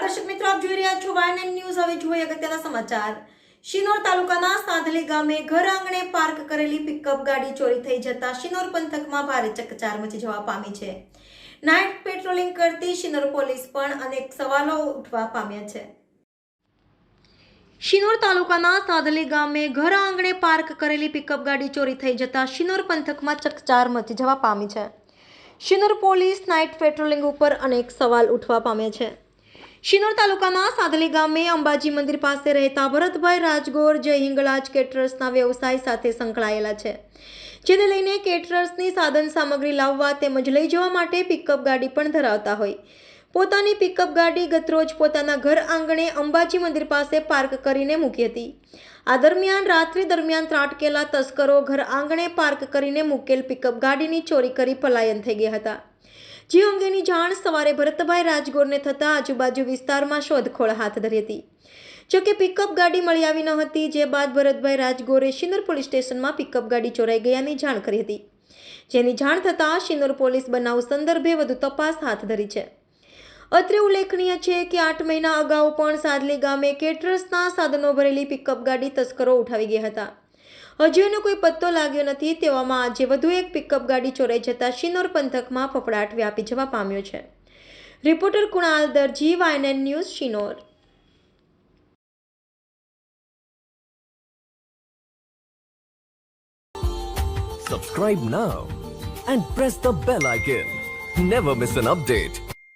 દર્શક મિત્રો, આપ જોઈ રહ્યા છો વાયન ન્યૂઝ। હવે જોઈએ અગત્યના સમાચાર। શિનોર તાલુકાના સાંધલી ગામે ઘર આંગણે પાર્ક કરેલી પિકઅપ ગાડી ચોરી થઈ જતા શિનોર પંથકમાં ભારે ચકચાર મચી જવા પામી છે। નાઇટ પેટ્રોલિંગ કરતી શિનોર પોલીસ પણ અનેક સવાલો ઉઠવા પામ્યા છે। શિનોર તાલુકાના સાંધલી ગામે ઘર આંગણે પાર્ક કરેલી પિકઅપ ગાડી ચોરી થઈ જતા શિનોર પંથકમાં ચકચાર મચી જવા પામી છે। શિનોર પોલીસ નાઇટ પેટ્રોલિંગ ઉપર અનેક સવાલ ઉઠવા પામ્યા છે। શિનોર તાલુકાના સાંધલી ગામે અંબાજી મંદિર પાસે રહેતા ભરતભાઈ રાજગોર જય હિંગળાજ કેટરર્સના વ્યવસાય સાથે સંકળાયેલા છે, જેને લઈને કેટરર્સની સાધન સામગ્રી લાવવા તેમજ લઈ જવા માટે પિકઅપ ગાડી પણ ધરાવતા હોય પોતાની પિકઅપ ગાડી ગતરોજ પોતાના ઘર આંગણે અંબાજી મંદિર પાસે પાર્ક કરીને મૂકી હતી। આ દરમિયાન રાત્રિ દરમિયાન ત્રાટકેલા તસ્કરો ઘર આંગણે પાર્ક કરીને મૂકેલ પિકઅપ ગાડીની ચોરી કરી પલાયન થઈ ગયા હતા, જે અંગેની જાણ સવારે ભરતભાઈ રાજગોરને થતાં આજુબાજુ વિસ્તારમાં શોધખોળ હાથ ધરી હતી। જોકે પિકઅપ ગાડી મળી આવી ન હતી, જે બાદ ભરતભાઈ રાજગોરે શિનોર પોલીસ સ્ટેશનમાં પિકઅપ ગાડી ચોરાઈ ગયાની જાણ કરી હતી, જેની જાણ થતાં શિનોર પોલીસ બનાવ સંદર્ભે વધુ તપાસ હાથ ધરી છે। અત્રે ઉલ્લેખનીય છે કે 8 મહિના અગાઉ પણ સાદલી ગામે કેટરર્સના સાધનો ભરેલી પિકઅપ ગાડી તસ્કરો ઉઠાવી ગયા હતા। હજુ એનો કોઈ પત્તો લાગ્યો નથી, તેવામાં આજે વધુ એક પિકઅપ ગાડી ચોરાઈ જતા શિનોર પંથકમાં ફફડાટ વ્યાપી જવા પામ્યો છે। રિપોર્ટર કુણાલ દરજી, વાયન News, Sinor. Subscribe now and press the bell icon. Never miss an update.